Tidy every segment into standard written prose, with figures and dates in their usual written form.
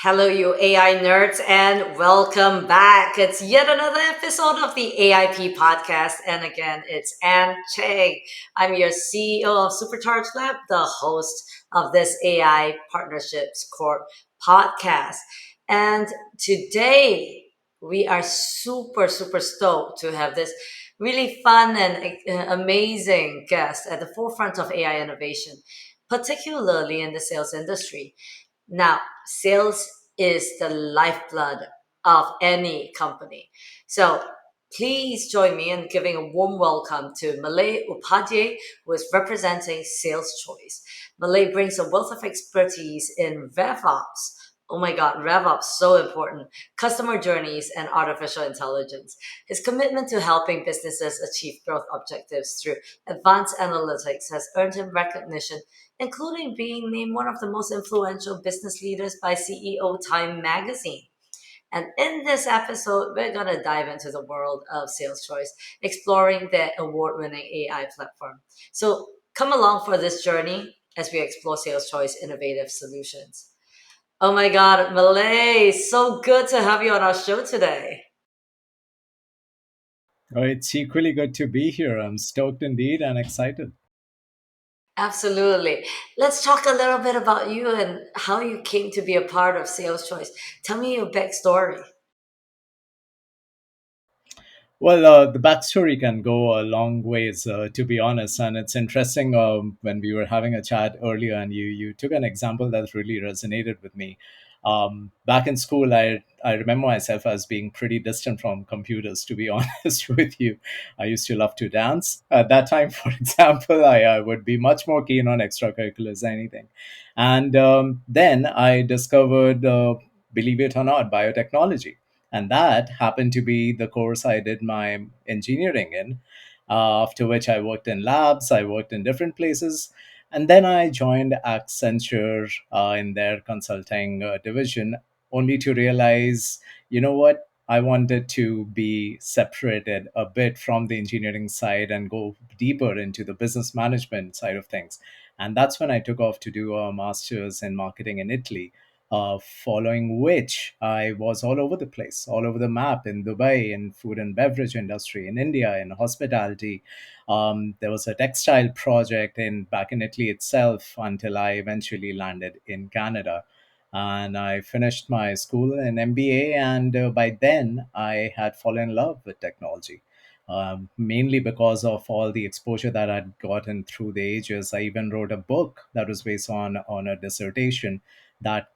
Hello, you AI nerds, and welcome back. It's yet another episode of the AIP podcast. And again, it's Cheng. I'm your CEO of Supercharge Lab, the host of this AI Partnerships Corp podcast. And today, we are super stoked to have this really fun and amazing guest at the forefront of AI innovation, particularly in the sales industry. Now, sales is the lifeblood of any company. So please join me in giving a warm welcome to Malay Upadhyay, who is representing Sales Choice. Malay brings a wealth of expertise in RevOps. Oh my God, RevOps, so important. Customer journeys and artificial intelligence. His commitment to helping businesses achieve growth objectives through advanced analytics has earned him recognition, including being named one of the most influential business leaders by CEO Time magazine. And in this episode, we're going to dive into the world of Sales Choice, exploring their award winning AI platform. So come along for this journey as we explore Sales Choice innovative solutions. Oh my God, Malay, so good to have you on our show today. Oh, it's equally good to be here. I'm stoked indeed and excited. Absolutely. Let's talk a little bit about you and how you came to be a part of Sales Choice. Tell me your backstory. Well, the backstory can go a long ways, to be honest. And it's interesting when we were having a chat earlier, and you took an example that really resonated with me. Back in school, I remember myself as being pretty distant from computers, to be honest with you. I used to love to dance. At that time, for example, I would be much more keen on extracurriculars than anything. And then I discovered, believe it or not, biotechnology, and that happened to be the course I did my engineering in. After which I worked in labs, I worked in different places, and then I joined Accenture in their consulting division, only to realize, you know what? I wanted to be separated a bit from the engineering side and go deeper into the business management side of things. And that's when I took off to do a master's in marketing in Italy, following which I was all over the place, all over the map in Dubai, in food and beverage industry, in India, in hospitality. There was a textile project in back in Italy itself until I eventually landed in Canada. And I finished my school in MBA, and by then I had fallen in love with technology. Mainly because of all the exposure that I'd gotten through the ages. I even wrote a book that was based on a dissertation that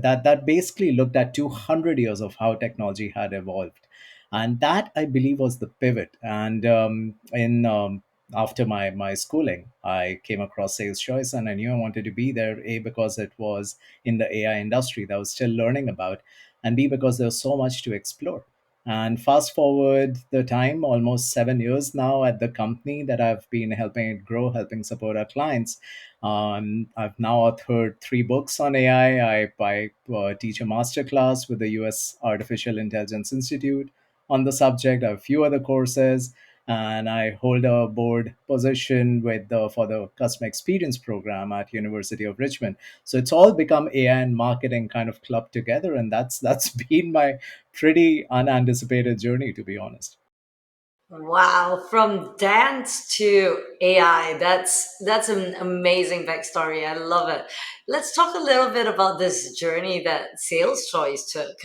that basically looked at 200 years of how technology had evolved, and that I believe was the pivot. And in after my schooling, I came across Sales Choice, and I knew I wanted to be there, a because it was in the AI industry that I was still learning about, and b because there was so much to explore. And fast forward the time, almost 7 years now at the company that I've been helping it grow, helping support our clients. I've now authored 3 books on AI. I teach a masterclass with the US Artificial Intelligence Institute on the subject. I have a few other courses, and I hold a board position for the customer experience program at University of Richmond. So it's all become AI and marketing kind of clubbed together, and that's been my pretty unanticipated journey, to be honest. Wow, from dance to AI. That's an amazing backstory. I love it. Let's talk a little bit about this journey that Sales Choice took,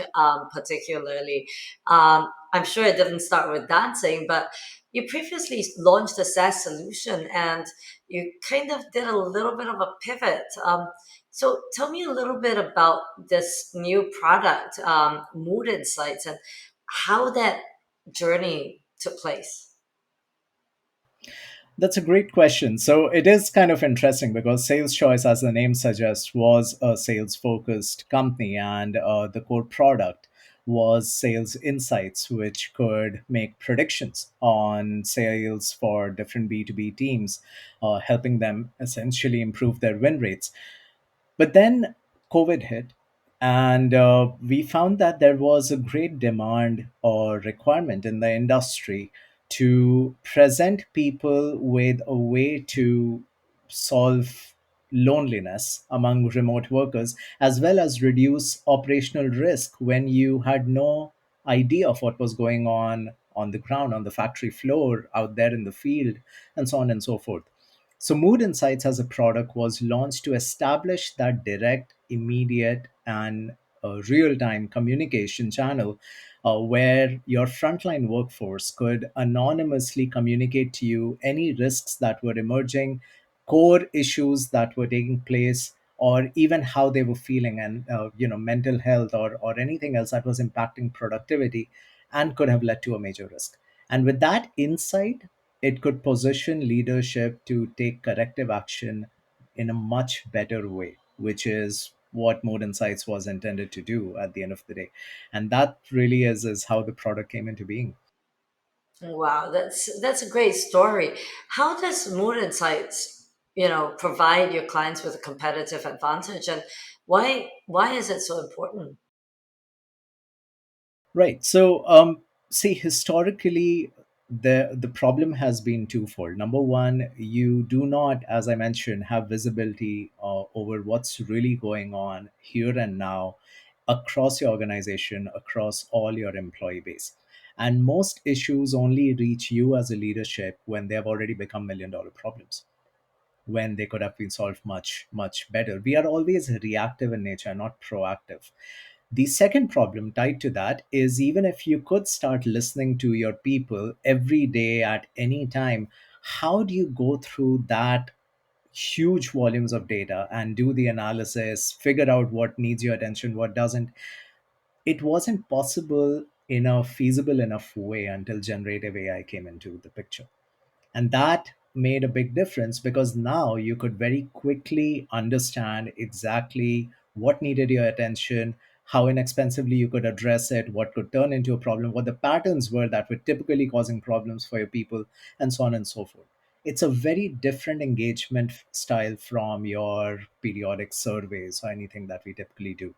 particularly. I'm sure it didn't start with dancing, but you previously launched a SaaS solution and you kind of did a little bit of a pivot. So tell me a little bit about this new product, Mood Insights, and how that journey took place. That's a great question. So it is kind of interesting because Sales Choice, as the name suggests, was a sales focused company, and the core product was Sales Insights, which could make predictions on sales for different B2B teams, helping them essentially improve their win rates. But then COVID hit, and we found that there was a great demand or requirement in the industry to present people with a way to solve loneliness among remote workers, as well as reduce operational risk when you had no idea of what was going on the ground, on the factory floor, out there in the field, and so on and so forth. So, Mood Insights as a product was launched to establish that direct, immediate, and real time communication channel where your frontline workforce could anonymously communicate to you any risks that were emerging, core issues that were taking place, or even how they were feeling, and mental health, or anything else that was impacting productivity and could have led to a major risk. And with that insight, it could position leadership to take corrective action in a much better way, which is what Mode Insights was intended to do at the end of the day. And that really is how the product came into being. Wow, that's a great story. How does Mood Insights, provide your clients with a competitive advantage, and why is it so important? Right. So, see, historically, the problem has been twofold. Number one, you do not, as I mentioned, have visibility over what's really going on here and now across your organization, across all your employee base. And most issues only reach you as a leadership when they have already become $1 million problems, when they could have been solved much, much better. We are always reactive in nature, not proactive. The second problem tied to that is, even if you could start listening to your people every day at any time, how do you go through that huge volumes of data and do the analysis, figure out what needs your attention, what doesn't? It wasn't possible in a feasible enough way until generative AI came into the picture. And that made a big difference, because now you could very quickly understand exactly what needed your attention, how inexpensively you could address it, what could turn into a problem, what the patterns were that were typically causing problems for your people, and so on and so forth. It's a very different engagement style from your periodic surveys or anything that we typically do.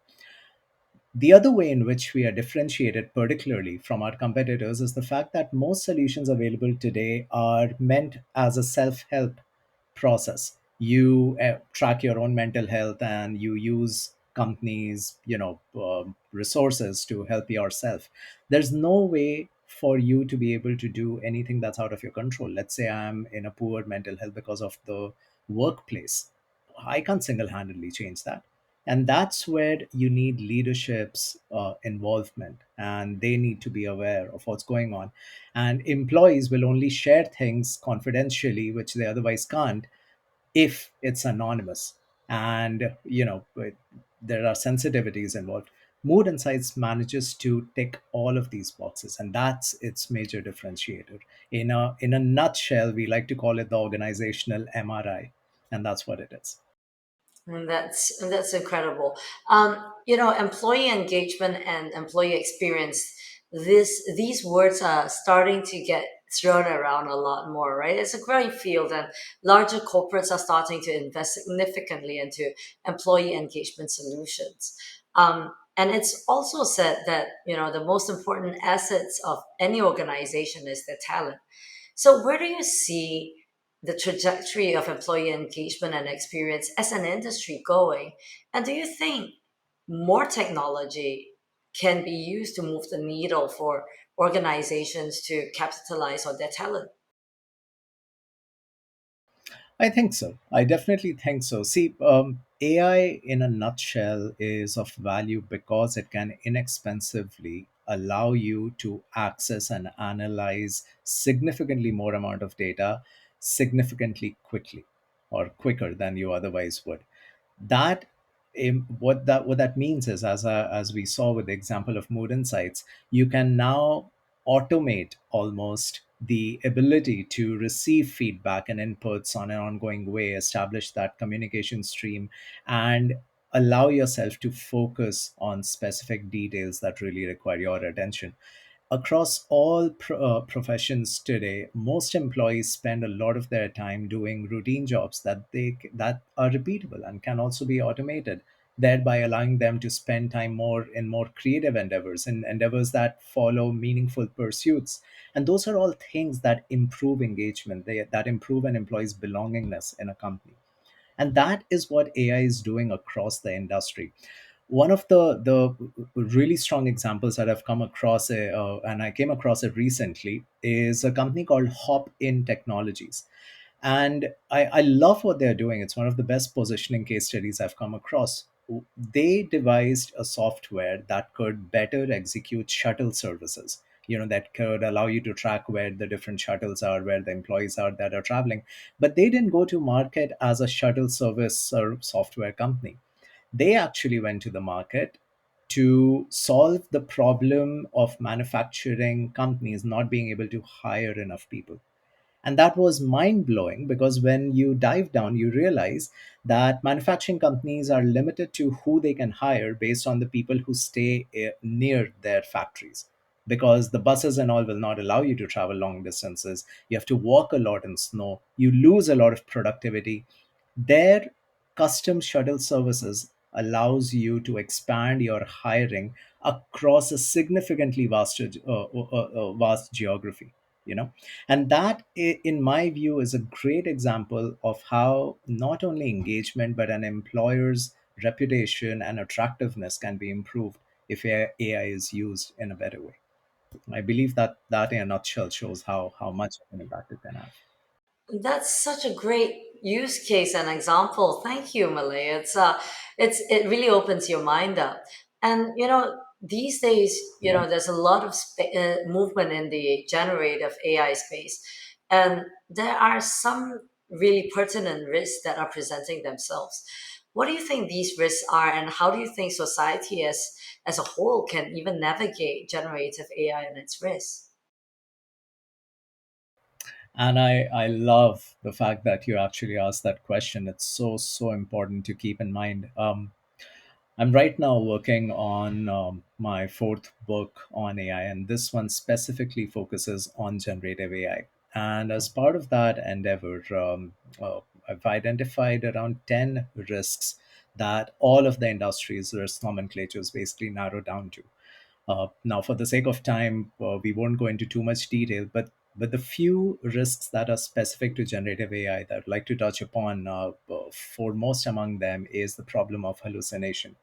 The other way in which we are differentiated, particularly from our competitors, is the fact that most solutions available today are meant as a self help process. You track your own mental health and you use companies, resources to help yourself. There's no way for you to be able to do anything that's out of your control. Let's say I'm in a poor mental health because of the workplace. I can't single handedly change that. And that's where you need leadership's involvement, and they need to be aware of what's going on. And employees will only share things confidentially, which they otherwise can't, if it's anonymous. And there are sensitivities involved. Mood Insights manages to tick all of these boxes, and that's its major differentiator. In a nutshell, we like to call it the organizational MRI, and that's what it is. And that's incredible. Employee engagement and employee experience. These words are starting to get thrown around a lot more, right? It's a growing field, and larger corporates are starting to invest significantly into employee engagement solutions. And it's also said that the most important assets of any organization is their talent. So, where do you see the trajectory of employee engagement and experience as an industry going? And do you think more technology can be used to move the needle for organizations to capitalize on their talent? I think so. I definitely think so. See, AI in a nutshell is of value because it can inexpensively allow you to access and analyze significantly more amount of data significantly quickly, or quicker than you otherwise would. That what that means is, as we saw with the example of Mood Insights, you can now automate almost the ability to receive feedback and inputs on an ongoing way, establish that communication stream, and allow yourself to focus on specific details that really require your attention. Across all professions today, most employees spend a lot of their time doing routine jobs that are repeatable and can also be automated, thereby allowing them to spend time more in more creative endeavors, in endeavors that follow meaningful pursuits. And those are all things that improve engagement, that improve an employee's belongingness in a company. And that is what AI is doing across the industry. One of the really strong examples that I've come across, and I came across it recently, is a company called Hop In Technologies. And I love what they're doing. It's one of the best positioning case studies I've come across. They devised a software that could better execute shuttle services, that could allow you to track where the different shuttles are, where the employees are that are traveling. But they didn't go to market as a shuttle service or software company. They actually went to the market to solve the problem of manufacturing companies not being able to hire enough people. And that was mind blowing, because when you dive down, you realize that manufacturing companies are limited to who they can hire based on the people who stay near their factories. Because the buses and all will not allow you to travel long distances. You have to walk a lot in snow. You lose a lot of productivity. Their custom shuttle services allows you to expand your hiring across a significantly vast geography. You know, and that, in my view, is a great example of how not only engagement but an employer's reputation and attractiveness can be improved if AI is used in a better way. I believe that in a nutshell shows how much of an impact it can have. That's such a great use case and example. Thank you, Malay. It really opens your mind up. And these days, Yeah. there's a lot of movement in the generative AI space, and there are some really pertinent risks that are presenting themselves. What do you think these risks are, and how do you think society as a whole can even navigate generative AI and its risks? And I love the fact that you actually asked that question. It's so important to keep in mind. I'm right now working on my fourth book on AI, and this one specifically focuses on generative AI. And as part of that endeavor, I've identified around 10 risks that all of the industry's risk nomenclatures basically narrow down to. Now, for the sake of time, we won't go into too much detail, but the few risks that are specific to generative AI that I'd like to touch upon, foremost among them, is the problem of hallucination.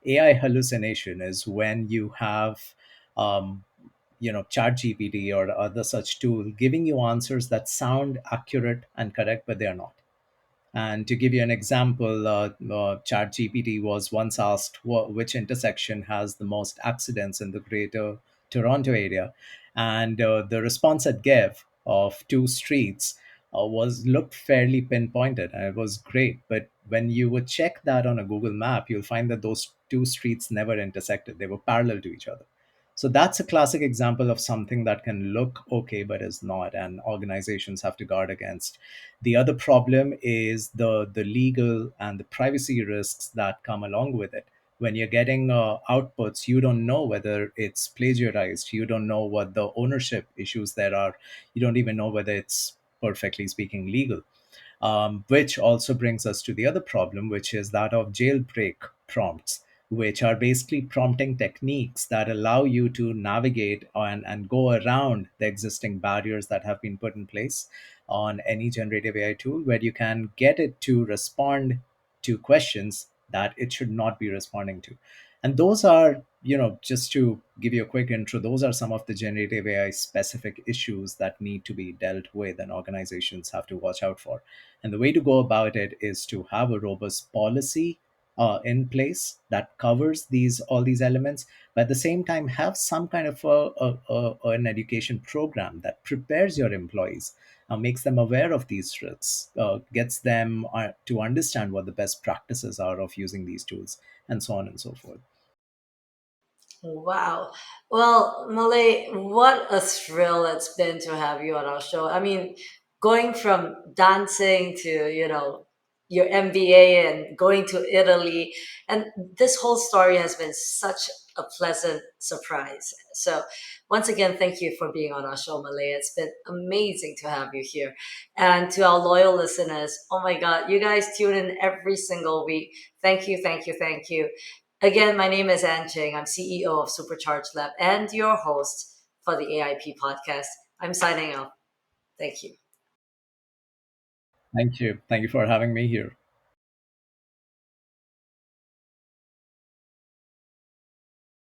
AI hallucination is when you have, ChatGPT or other such tool giving you answers that sound accurate and correct, but they are not. And to give you an example, ChatGPT was once asked which intersection has the most accidents in the greater Toronto area, and the response it gave of two streets was looked fairly pinpointed, and it was great. But when you would check that on a Google map, you'll find that those two streets never intersected; they were parallel to each other. So that's a classic example of something that can look okay but is not, and organizations have to guard against. The other problem is the legal and the privacy risks that come along with it. When you're getting outputs, you don't know whether it's plagiarized. You don't know what the ownership issues there are. You don't even know whether it's, perfectly speaking, legal. Which also brings us to the other problem, which is that of jailbreak prompts, which are basically prompting techniques that allow you to navigate and go around the existing barriers that have been put in place on any generative AI tool, where you can get it to respond to questions that it should not be responding to. And those are, just to give you a quick intro, those are some of the generative AI specific issues that need to be dealt with and organizations have to watch out for. And the way to go about it is to have a robust policy in place that covers these all these elements, but at the same time have some kind of an education program that prepares your employees, makes them aware of these risks, gets them to understand what the best practices are of using these tools, and so on and so forth. Wow. Well, Malay, what a thrill it's been to have you on our show. I mean, going from dancing to, your MBA and going to Italy, and this whole story has been such a pleasant surprise. So, once again, thank you for being on our show, Malay. It's been amazing to have you here. And to our loyal listeners, oh my God, you guys tune in every single week. Thank you, thank you, thank you. Again, my name is Cheng. I'm CEO of Supercharge Lab and your host for the AIP podcast. I'm signing off. Thank you. Thank you for having me here.